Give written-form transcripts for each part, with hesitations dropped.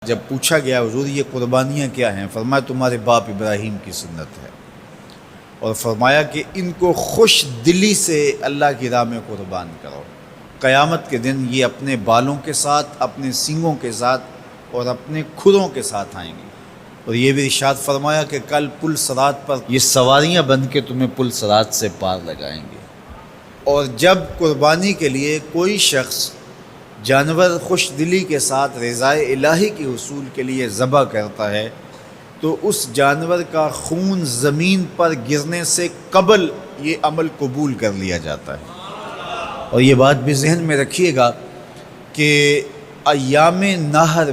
جب پوچھا گیا حضور یہ قربانیاں کیا ہیں، فرمایا تمہارے باپ ابراہیم کی سنت ہے، اور فرمایا کہ ان کو خوش دلی سے اللہ کی راہ میں قربان کرو۔ قیامت کے دن یہ اپنے بالوں کے ساتھ، اپنے سینگوں کے ساتھ اور اپنے کھروں کے ساتھ آئیں گے، اور یہ بھی ارشاد فرمایا کہ کل پل صراط پر یہ سواریاں بن کے تمہیں پل صراط سے پار لگائیں گے۔ اور جب قربانی کے لیے کوئی شخص جانور خوش دلی کے ساتھ رضائے الہی کے حصول کے لیے ذبح کرتا ہے تو اس جانور کا خون زمین پر گرنے سے قبل یہ عمل قبول کر لیا جاتا ہے۔ اور یہ بات بھی ذہن میں رکھیے گا کہ ایام نہر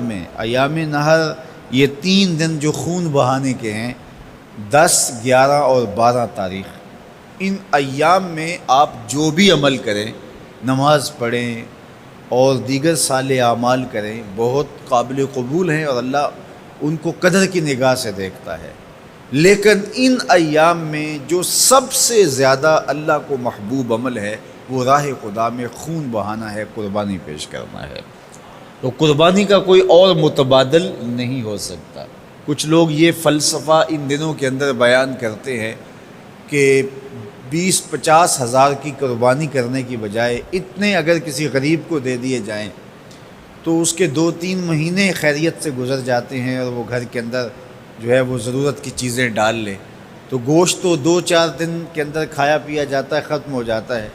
یہ 3 دن جو خون بہانے کے ہیں، 10، 11 اور 12 تاریخ، ان ایام میں آپ جو بھی عمل کریں، نماز پڑھیں اور دیگر صالح اعمال کریں، بہت قابل قبول ہیں اور اللہ ان کو قدر کی نگاہ سے دیکھتا ہے۔ لیکن ان ایام میں جو سب سے زیادہ اللہ کو محبوب عمل ہے وہ راہ خدا میں خون بہانا ہے، قربانی پیش کرنا ہے۔ تو قربانی کا کوئی اور متبادل نہیں ہو سکتا۔ کچھ لوگ یہ فلسفہ ان دنوں کے اندر بیان کرتے ہیں کہ 20-50 ہزار کی قربانی کرنے کی بجائے اتنے اگر کسی غریب کو دے دیے جائیں تو اس کے 2-3 مہینے خیریت سے گزر جاتے ہیں، اور وہ گھر کے اندر جو ہے وہ ضرورت کی چیزیں ڈال لے تو گوشت تو 2-4 دن کے اندر کھایا پیا جاتا ہے، ختم ہو جاتا ہے۔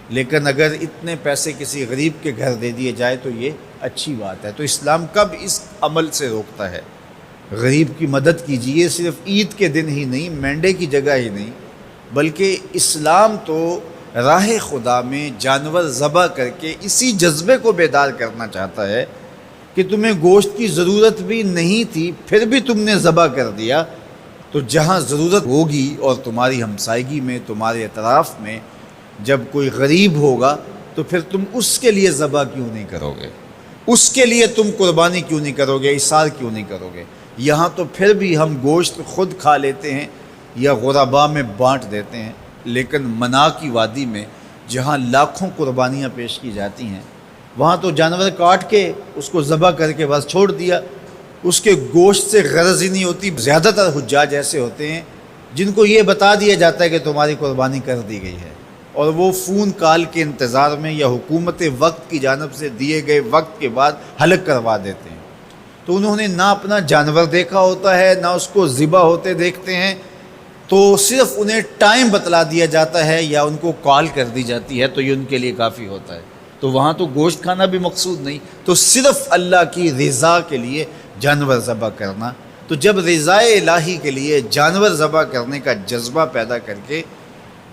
لیکن اگر اتنے پیسے کسی غریب کے گھر دے دیے جائے تو یہ اچھی بات ہے۔ تو اسلام کب اس عمل سے روکتا ہے؟ غریب کی مدد کیجیے، صرف عید کے دن ہی نہیں، مینڈے کی جگہ ہی نہیں، بلکہ اسلام تو راہ خدا میں جانور ذبح کر کے اسی جذبے کو بیدار کرنا چاہتا ہے کہ تمہیں گوشت کی ضرورت بھی نہیں تھی، پھر بھی تم نے ذبح کر دیا، تو جہاں ضرورت ہوگی اور تمہاری ہمسائیگی میں، تمہارے اطراف میں جب کوئی غریب ہوگا تو پھر تم اس کے لیے ذبح کیوں نہیں کرو گے؟ اس کے لیے تم قربانی کیوں نہیں کرو گے؟ اِثار کیوں نہیں کرو گے؟ یہاں تو پھر بھی ہم گوشت خود کھا لیتے ہیں یا غرباء میں بانٹ دیتے ہیں، لیکن منا کی وادی میں جہاں لاکھوں قربانیاں پیش کی جاتی ہیں، وہاں تو جانور کاٹ کے اس کو ذبح کر کے بس چھوڑ دیا، اس کے گوشت سے غرض ہی نہیں ہوتی۔ زیادہ تر حجاج ایسے ہوتے ہیں جن کو یہ بتا دیا جاتا ہے کہ تمہاری قربانی کر دی گئی ہے، اور وہ فون کال کے انتظار میں یا حکومت وقت کی جانب سے دیے گئے وقت کے بعد حلق کروا دیتے ہیں۔ تو انہوں نے نہ اپنا جانور دیکھا ہوتا ہے، نہ اس کو ذبح ہوتے دیکھتے ہیں، تو صرف انہیں ٹائم بتلا دیا جاتا ہے یا ان کو کال کر دی جاتی ہے تو یہ ان کے لیے کافی ہوتا ہے۔ تو وہاں تو گوشت کھانا بھی مقصود نہیں، تو صرف اللہ کی رضا کے لیے جانور ذبح کرنا۔ تو جب رضا الہی کے لیے جانور ذبح کرنے کا جذبہ پیدا کر کے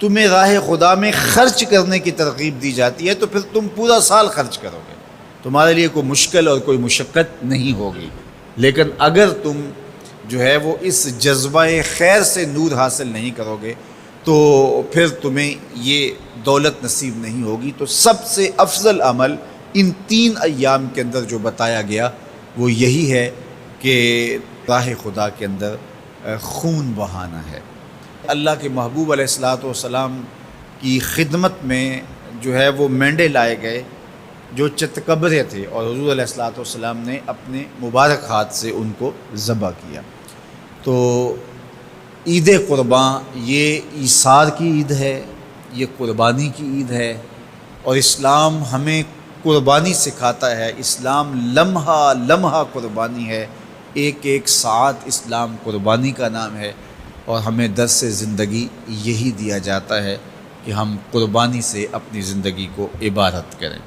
تمہیں راہ خدا میں خرچ کرنے کی ترغیب دی جاتی ہے تو پھر تم پورا سال خرچ کرو گے، تمہارے لیے کوئی مشکل اور کوئی مشقت نہیں ہوگی۔ لیکن اگر تم جو ہے وہ اس جذبہ خیر سے نور حاصل نہیں کرو گے تو پھر تمہیں یہ دولت نصیب نہیں ہوگی۔ تو سب سے افضل عمل ان 3 ایام کے اندر جو بتایا گیا وہ یہی ہے کہ راہ خدا کے اندر خون بہانا ہے۔ اللہ کے محبوب علیہ الصلوۃ والسلام کی خدمت میں جو ہے وہ مینڈے لائے گئے جو چتکبرے تھے، اور حضور علیہ الصلوۃ والسلام نے اپنے مبارک ہاتھ سے ان کو ذبح کیا۔ تو عید قرباں یہ ایثار کی عید ہے، یہ قربانی کی عید ہے، اور اسلام ہمیں قربانی سکھاتا ہے۔ اسلام لمحہ لمحہ قربانی ہے، ایک ایک ساعت اسلام قربانی کا نام ہے، اور ہمیں درس زندگی یہی دیا جاتا ہے کہ ہم قربانی سے اپنی زندگی کو عبادت کریں۔